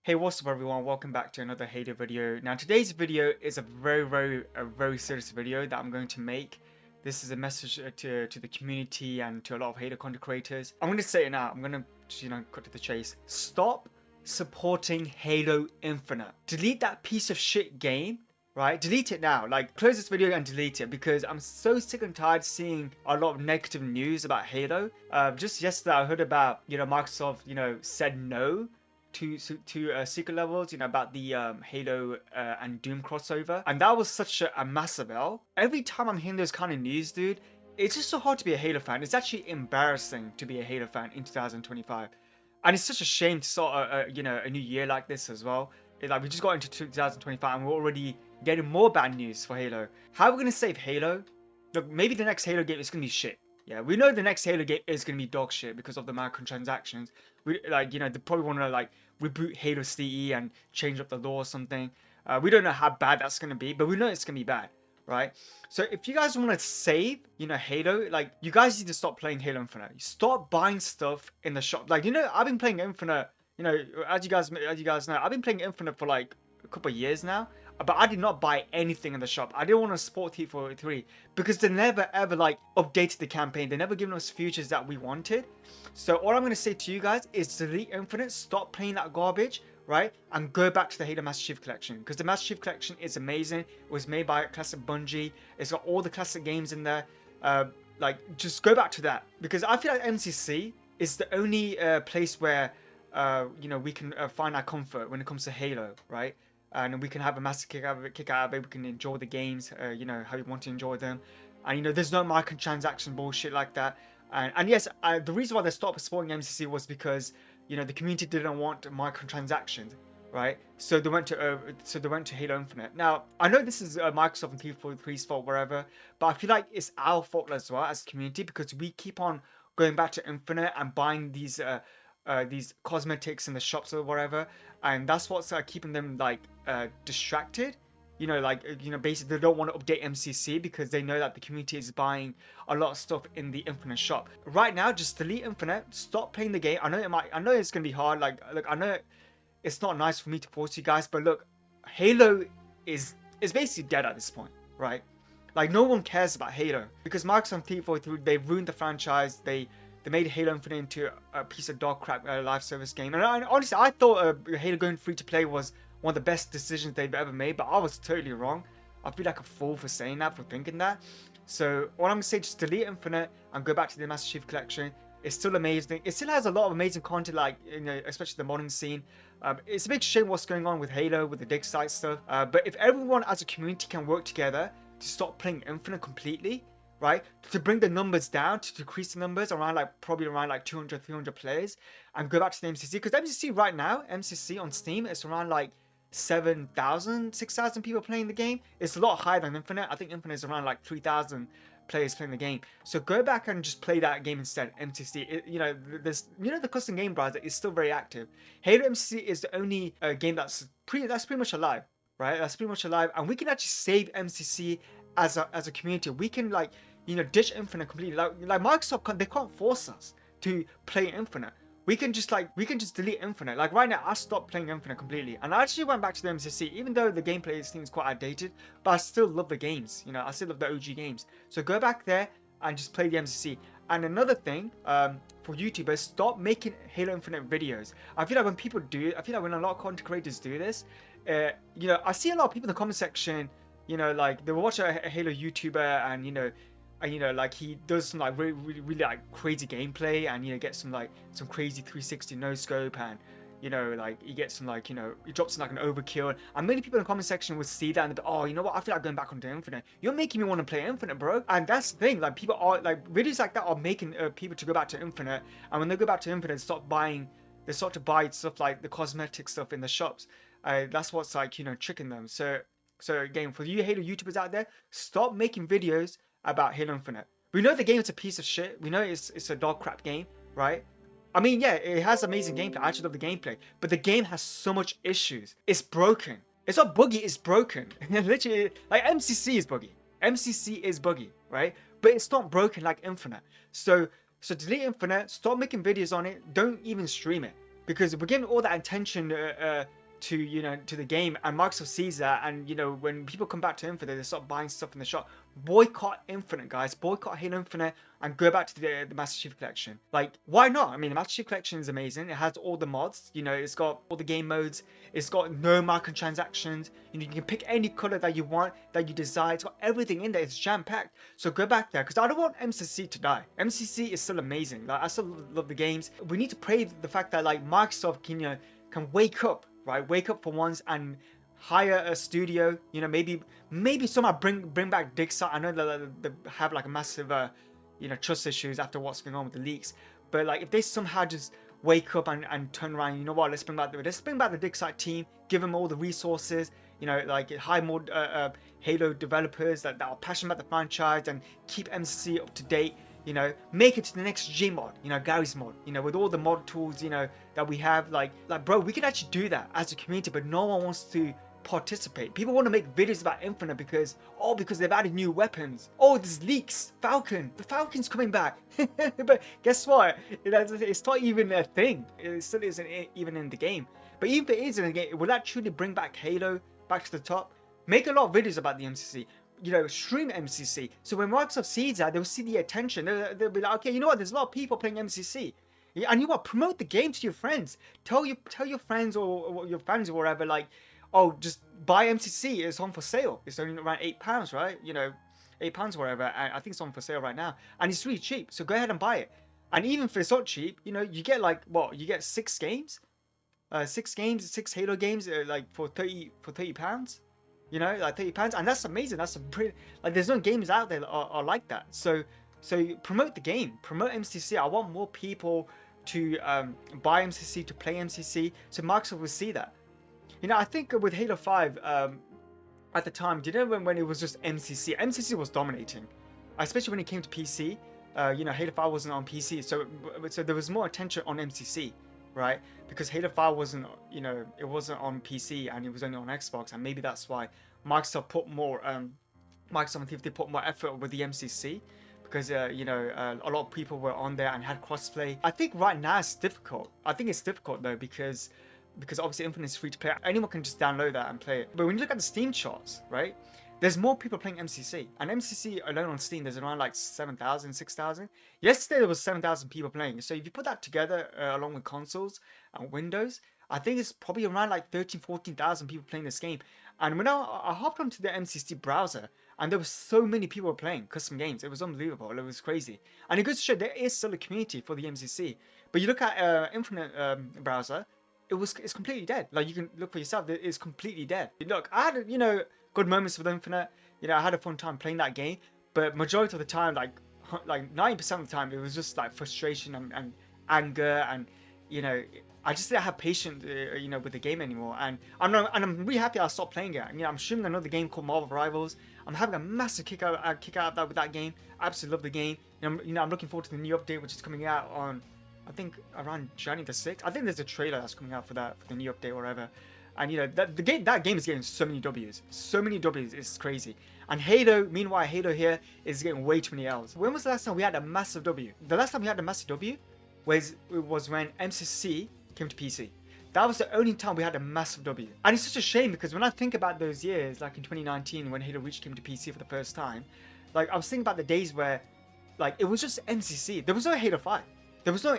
Hey, what's up everyone? Welcome back to another Halo video. Now today's video is a very serious video that I'm going to make. This is a message to the community and to a lot of Halo content creators. I'm going to say it now. I'm going to cut to the chase. Stop supporting Halo Infinite. Delete that piece of shit game. Right? Delete it now. Like, close this video and delete it because I'm so sick and tired seeing a lot of negative news about Halo. Just yesterday I heard about, Microsoft, said no to secret levels, about the Halo and Doom crossover, and that was such a massive L. Every time I'm hearing those kind of news, dude, it's just so hard to be a Halo fan. It's actually embarrassing to be a Halo fan in 2025, and it's such a shame to start a new year like this as well. Like, we just got into 2025 and we're already getting more bad news for Halo. How are we gonna save Halo? Look, maybe the next Halo game is gonna be shit. Yeah, we know the next Halo game is gonna be dog shit because of the microtransactions. They probably want to like reboot Halo CE and change up the law or something. We don't know how bad that's gonna be, but we know it's gonna be bad, right? So if you guys want to save, Halo, like, you guys need to stop playing Halo Infinite. Stop buying stuff in the shop. Like, I've been playing Infinite. As you guys know, I've been playing Infinite for like a couple of years now. But I did not buy anything in the shop. I didn't want to support T403 because they never ever like updated the campaign. They never given us features that we wanted. So all I'm going to say to you guys is delete Infinite, stop playing that garbage, right? And go back to the Halo Master Chief Collection because the Master Chief Collection is amazing. It was made by classic Bungie. It's got all the classic games in there. Just go back to that because I feel like MCC is the only place where we can find our comfort when it comes to Halo, right? And we can have a massive kick out of it. We can enjoy the games, how we want to enjoy them. And, there's no microtransaction bullshit like that. And yes, the reason why they stopped supporting MCC was because, the community didn't want microtransactions, right? So they went to Halo Infinite. Now, I know this is Microsoft and T403's fault, wherever, but I feel like it's our fault as well as a community because we keep on going back to Infinite and buying these cosmetics in the shops or whatever, and that's what's keeping them like distracted. Basically they don't want to update MCC because they know that the community is buying a lot of stuff in the Infinite shop. Right now, just delete Infinite, stop playing the game. I know it's gonna be hard. Like, look, I know it's not nice for me to force you guys, but look, Halo is basically dead at this point, right? Like, no one cares about Halo because Microsoft T403, they've ruined the franchise. They made Halo Infinite into a piece of dog crap live service game. And honestly, I thought Halo going free to play was one of the best decisions they've ever made, but I was totally wrong. I feel like a fool for saying that, for thinking that. So all I'm going to say, just delete Infinite and go back to the Master Chief Collection. It's still amazing. It still has a lot of amazing content, like, especially the modern scene. It's a big shame what's going on with Halo, with the dig site stuff. But if everyone as a community can work together to stop playing Infinite completely, right, to bring the numbers down, to decrease the numbers probably around 200 300 players, and go back to the MCC, because MCC right now, MCC on Steam, it's around like 7,000 6,000 people playing the game. It's a lot higher than Infinite. I think Infinite is around like 3,000 players playing the game. So go back and just play that game instead. MCC, the custom game browser is still very active. Halo MCC is the only game that's pretty much alive, right? That's pretty much alive, and we can actually save MCC as a community. We can ditch Infinite completely. Like Microsoft, they can't force us to play Infinite. We can just delete Infinite. Like, right now, I stopped playing Infinite completely, and I actually went back to the MCC, even though the gameplay seems quite outdated. But I still love the games. I still love the OG games. So go back there and just play the MCC. And another thing, for YouTubers, stop making Halo Infinite videos. I feel like when people do it, I feel like when a lot of content creators do this, I see a lot of people in the comment section, like, they will watch a Halo YouTuber and like, he does some like really like crazy gameplay, and get some crazy 360 no scope, and like he gets some he drops in like an overkill, and many people in the comment section would see that and they'd be, oh, you know what, I feel like going back onto Infinite. You're making me want to play Infinite, bro. And that's the thing, like, people are like, videos like that are making people to go back to Infinite, and when they go back to Infinite, they start to buy stuff like the cosmetic stuff in the shops. That's what's like tricking them. So again, for you Halo YouTubers out there, stop making videos about Halo Infinite. We know the game is a piece of shit. We know it's a dog crap game, right? I mean, yeah, it has amazing gameplay. I actually love the gameplay, but the game has so much issues. It's broken. It's not buggy, it's broken. Literally, like, MCC is buggy. MCC is buggy, right? But it's not broken like Infinite. So delete Infinite. Stop making videos on it. Don't even stream it. because we're giving all that attention to, you know, to the game, and Microsoft sees that, and, you know, when people come back to Infinite, they start buying stuff in the shop. Boycott Infinite, guys. Boycott Halo Infinite and go back to the Master Chief Collection. Like, why not? I mean, the Master Chief Collection is amazing. It has all the mods. You know, it's got all the game modes. It's got no microtransactions. You know, you can pick any color that you want, that you desire. It's got everything in there. It's jam-packed. So go back there, because I don't want MCC to die. MCC is still amazing. Like, I still love the games. We need to praise the fact that, like, Microsoft can, you know, can wake up, right? Wake up for once and hire a studio. You know, maybe somehow bring back Dixar. I know that they have like a massive you know, trust issues after what's going on with the leaks, but like if they somehow just wake up and turn around, you know what, let's bring back the Dixar team, give them all the resources, you know, like hire more Halo developers that are passionate about the franchise and keep MCC up to date. You know, make it to the next G mod, you know, Gary's mod, you know, with all the mod tools, you know, that we have. Like bro, we can actually do that as a community, but no one wants to participate. People want to make videos about Infinite because they've added new weapons. Oh, there's leaks. The Falcon's coming back. But guess what? It's not even a thing. It still isn't even in the game. But even if it is in the game, will that truly bring back Halo back to the top? Make a lot of videos about the MCC. You know, stream MCC. So when Microsoft sees that, they'll see the attention. They'll be like, okay, you know what? There's a lot of people playing MCC. And you want to promote the game to your friends. Tell your friends or your fans or whatever, like, oh, just buy MCC. It's on for sale. It's only around £8, right? You know, £8 or whatever. And I think it's on for sale right now. And it's really cheap. So go ahead and buy it. And even if it's not cheap, you know, you get like, what? You get 6 games? 6 Halo games, like for £30. You know, like £30, and that's amazing. That's a pretty, like, there's no games out there that are like that. So promote the game, promote MCC. I want more people to buy MCC, to play MCC, so Microsoft will see that. You know, I think with Halo 5 at the time, do you know when it was just MCC was dominating, especially when it came to PC. You know, Halo 5 wasn't on PC, so there was more attention on MCC. Right, because Halo 5 wasn't, you know, it wasn't on PC and it was only on Xbox, and maybe that's why Microsoft put more they put more effort with the MCC, because you know, a lot of people were on there and had crossplay. I think right now it's difficult. I think it's difficult though, because obviously Infinite is free to play. Anyone can just download that and play it. But when you look at the Steam charts, right, there's more people playing MCC. And MCC alone on Steam, there's around like 7,000, 6,000. Yesterday there was 7,000 people playing. So if you put that together along with consoles and Windows, I think it's probably around like 13,000, 14,000 people playing this game. And when I hopped onto the MCC browser, and there were so many people playing custom games. It was unbelievable. It was crazy. And it goes to show there is still a community for the MCC. But you look at Infinite browser, it's completely dead. Like, you can look for yourself. It's completely dead. Look, I had, you know, good moments with Infinite. You know, I had a fun time playing that game, but majority of the time, like 90% of the time, it was just like frustration and anger, and, you know, I just didn't have patience, you know, with the game anymore. And I'm really happy I stopped playing it. You know, I'm streaming another game called Marvel Rivals. I'm having a massive kick out of that with that game. I absolutely love the game. You know, I'm looking forward to the new update, which is coming out on, I think, around January the 6th. I think there's a trailer that's coming out for the new update or whatever. And, you know, that game is getting so many W's. So many W's, it's crazy. And Halo, meanwhile, Halo here is getting way too many L's. When was the last time we had a massive W? The last time we had a massive W was when MCC came to PC. That was the only time we had a massive W. And it's such a shame, because when I think about those years, like in 2019, when Halo Reach came to PC for the first time, like, I was thinking about the days where, like, it was just MCC. There was no Halo 5. There was no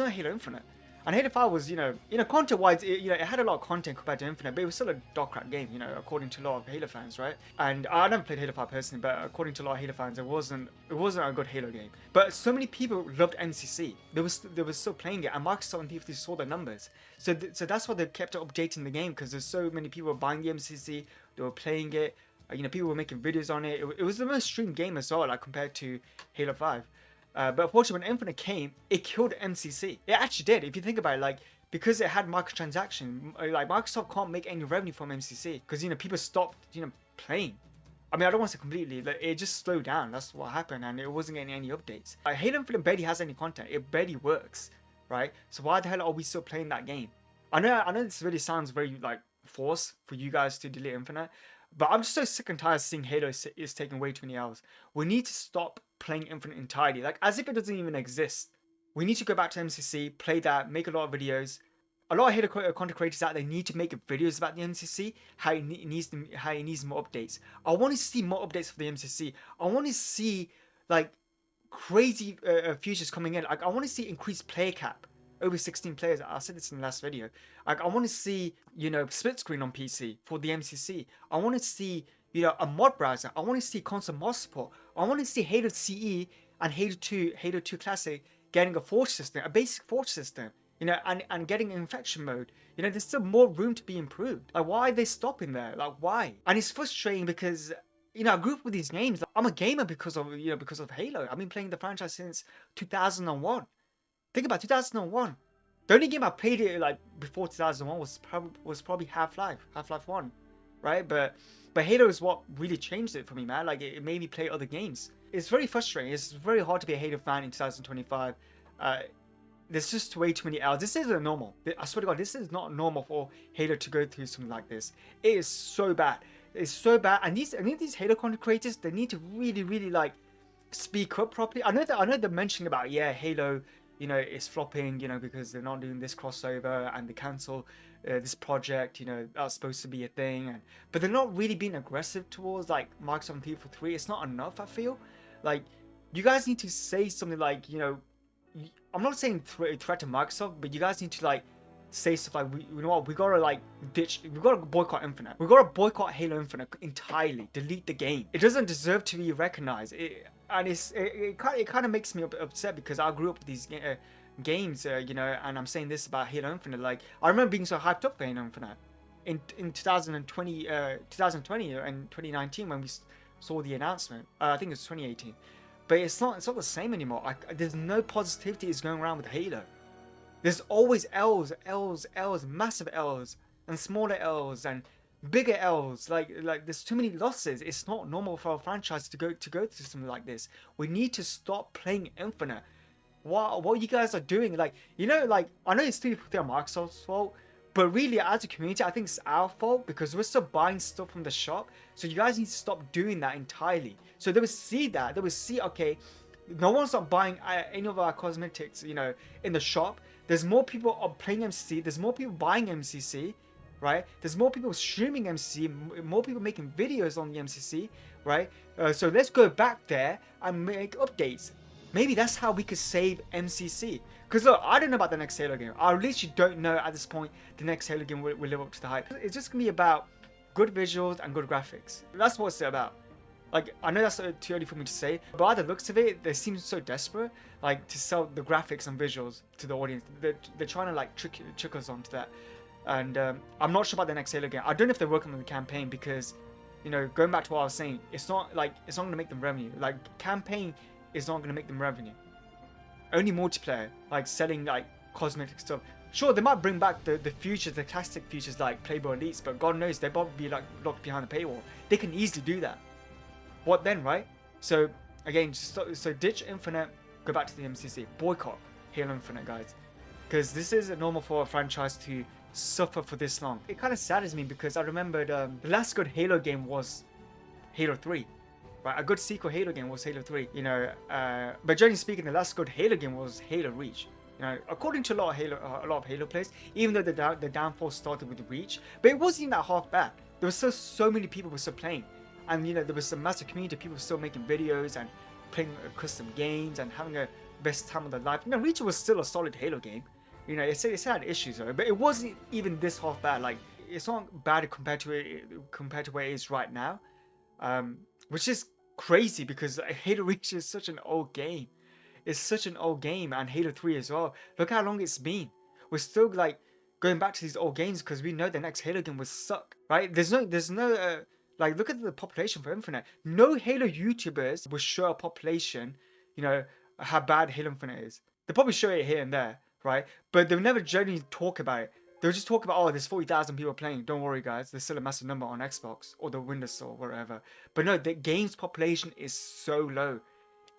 Halo Infinite. And Halo 5 was, you know, content-wise, it had a lot of content compared to Infinite, but it was still a dog crap game, you know, according to a lot of Halo fans, right? And I never played Halo 5 personally, but according to a lot of Halo fans, it wasn't a good Halo game. But so many people loved MCC. They were still playing it, and Microsoft and TFT saw the numbers. So that's why they kept updating the game, because there's so many people buying the MCC, they were playing it, you know, people were making videos on it. It was the most streamed game as well, like, compared to Halo 5. But unfortunately, when Infinite came, it killed MCC. It actually did. If you think about it, like, because it had microtransaction, like, Microsoft can't make any revenue from MCC, because, you know, people stopped, you know, playing. I mean, I don't want to say completely, like, it just slowed down. That's what happened, and it wasn't getting any updates. Like, Halo Infinite barely has any content. It barely works, right? So why the hell are we still playing that game? I know this really sounds very, like, forced for you guys to delete Infinite, but I'm just so sick and tired of seeing Halo is taking way too many hours. We need to stop playing Infinite entirely, like, as if it doesn't even exist. We need to go back to MCC, play that, make a lot of videos, a lot of Halo content creators out there need to make videos about the MCC, how it needs more updates. I want to see more updates for the MCC. I want to see like crazy features coming in. Like I want to see increased player cap over 16 players. I said this in the last video. Like I want to see, you know, split screen on PC for the MCC. I want to see, you know, a mod browser. I want to see console mod support. I want to see Halo CE and Halo 2 Classic getting a forge system, a basic forge system, you know, and getting infection mode. You know, there's still more room to be improved. Like, why are they stopping there? Like, why? And it's frustrating because, you know, I grew up with these games. I'm a gamer because of, you know, because of Halo. I've been playing the franchise since 2001. Think about 2001. The only game I played it like before 2001 was probably Half-Life 1, right? But Halo is what really changed it for me, man. Like it made me play other games. It's very frustrating. It's very hard to be a Halo fan in 2025. There's just way too many L's. This isn't normal. I swear to God, this is not normal for Halo to go through something like this. It is so bad. It's so bad. And these Halo content creators, they need to really like speak up properly. I know they're mentioning about, yeah, Halo, you know, it's flopping, you know, because they're not doing this crossover and they cancel this project, you know, that's supposed to be a thing. But they're not really being aggressive towards like Microsoft and FIFA 3. It's not enough, I feel. Like, you guys need to say something like, you know, I'm not saying threat to Microsoft, but you guys need to like say stuff like, you know what, we gotta like we gotta boycott Infinite. We gotta boycott Halo Infinite entirely. Delete the game. It doesn't deserve to be recognized. It kind of makes me upset because I grew up with these games, you know, and I'm saying this about Halo Infinite. Like, I remember being so hyped up for Halo Infinite in 2020 and 2019 when we saw the announcement. I think it was 2018. But it's not the same anymore. There's no positivity is going around with Halo. There's always L's, massive L's, and smaller L's, and bigger L's. Like there's too many losses. It's not normal for a franchise to go through something like this. We need to stop playing Infinite. What you guys are doing, like, you know, like, I know it's still Microsoft's fault, but really, as a community, I think it's our fault because we're still buying stuff from the shop. So you guys need to stop doing that entirely. So they will see that. They will see, okay, no one's not buying any of our cosmetics, you know, in the shop. There's more people playing MCC. There's more people buying MCC, right? There's more people streaming MCC. More people making videos on the MCC, right? So let's go back there and make updates. Maybe that's how we could save MCC. Because look, I don't know about the next Halo game. I literally don't know at this point the next Halo game will live up to the hype. It's just going to be about good visuals and good graphics. That's what it's about. Like, I know that's too early for me to say, but by the looks of it, they seem so desperate, like, to sell the graphics and visuals to the audience. They're trying to, like, trick us onto that. And I'm not sure about the next Halo game. I don't know if they're working on the campaign because, you know, going back to what I was saying, it's not going to make them revenue. Like, campaign is not going to make them revenue. Only multiplayer, like selling like cosmetic stuff. Sure, they might bring back the features, the classic features like Playboy Elites, but God knows they'll probably be like locked behind a paywall. They can easily do that. What then, right? So again, so ditch Infinite, go back to the MCC, boycott Halo Infinite, guys, because this isn't normal for a franchise to suffer for this long. It kind of saddens me because I remembered the last good Halo game was Halo 3. Right, a good sequel Halo game was Halo 3, you know, but generally speaking, the last good Halo game was Halo Reach. You know, according to a lot of Halo players, even though the downfall started with Reach, but it wasn't even that half bad. There was so many people were still playing, and you know, there was a massive community of people still making videos and playing custom games and having a best time of their life. You know, Reach was still a solid Halo game. You know, it's had issues though, but it wasn't even this half bad. Like, it's not bad compared to where it is right now, which is crazy because Halo Reach is such an old game. It's such an old game, and Halo 3 as well. Look how long it's been. We're still like going back to these old games because we know the next Halo game will suck, right? There's no like, look at the population for Infinite. No Halo YouTubers will show a population, you know, how bad Halo Infinite is. They probably show it here and there, right? But they'll never generally talk about it. They'll just talk about, oh, there's 40,000 people playing. Don't worry, guys. There's still a massive number on Xbox or the Windows Store or wherever. But no, the game's population is so low.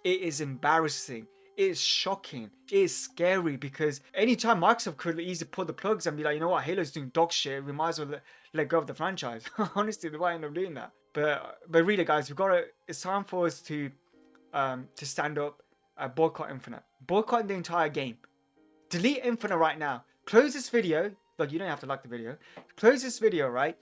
It is embarrassing. It is shocking. It is scary because anytime Microsoft could easily pull the plugs and be like, you know what, Halo's doing dog shit. We might as well let go of the franchise. Honestly, they might end up doing that. But really, guys, it's time for us to stand up, boycott Infinite. Boycott the entire game. Delete Infinite right now. close this video. Look, you don't have to like the video. Close this video, right?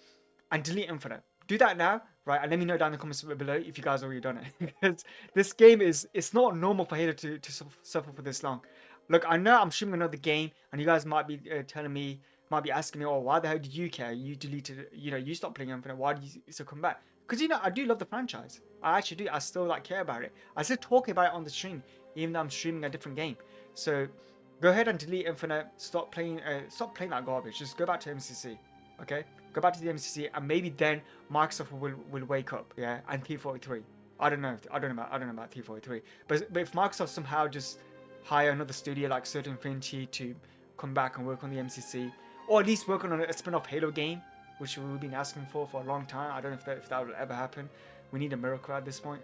And delete Infinite. Do that now, right? And let me know down in the comments below if you guys already done it. Because this game it's not normal for Halo to suffer for this long. Look, I know I'm streaming another game, and you guys might be telling me, might be asking me, oh, why the hell did you care? You deleted, you stopped playing Infinite. Why did you still come back? Because I do love the franchise. I actually do. I still care about it. I still talk about it on the stream, even though I'm streaming a different game. So go ahead and delete Infinite. Stop playing that garbage. Just go back to MCC. Okay, go back to the MCC, and maybe then Microsoft will wake up. Yeah, and T43. I don't know about T43. But if Microsoft somehow just hire another studio like Certain Infinity to come back and work on the MCC, or at least work on a spin-off Halo game, which we've been asking for a long time. I don't know if that will ever happen. We need a miracle at this point.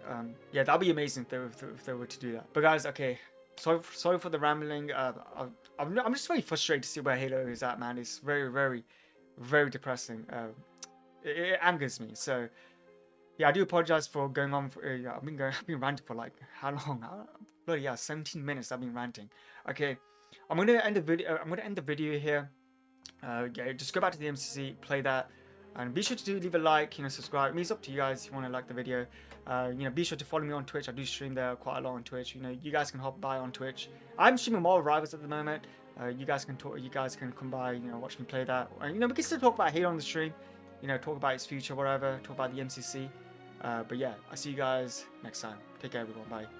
Yeah, that'd be amazing if they were to do that. But guys, okay, sorry for the rambling. I'm just very frustrated to see where Halo is at, man. It's very, very, very depressing. It angers me. So yeah, I do apologize for going on. Yeah, I've been ranting for like how long? Bloody yeah, 17 minutes. I've been ranting. Okay, I'm gonna end the video. I'm gonna end the video here. Yeah, just go back to the MCC, play that, and be sure to leave a like, subscribe. I mean, it's up to you guys if you want to like the video. Be sure to follow me on Twitch. I do stream there quite a lot on Twitch. You guys can hop by on Twitch. I'm streaming more Rivals at the moment. You guys can talk. You guys can come by. Watch me play that. And, we can still talk about Halo on the stream. Talk about its future, whatever. Talk about the MCC. But yeah, I'll see you guys next time. Take care, everyone. Bye.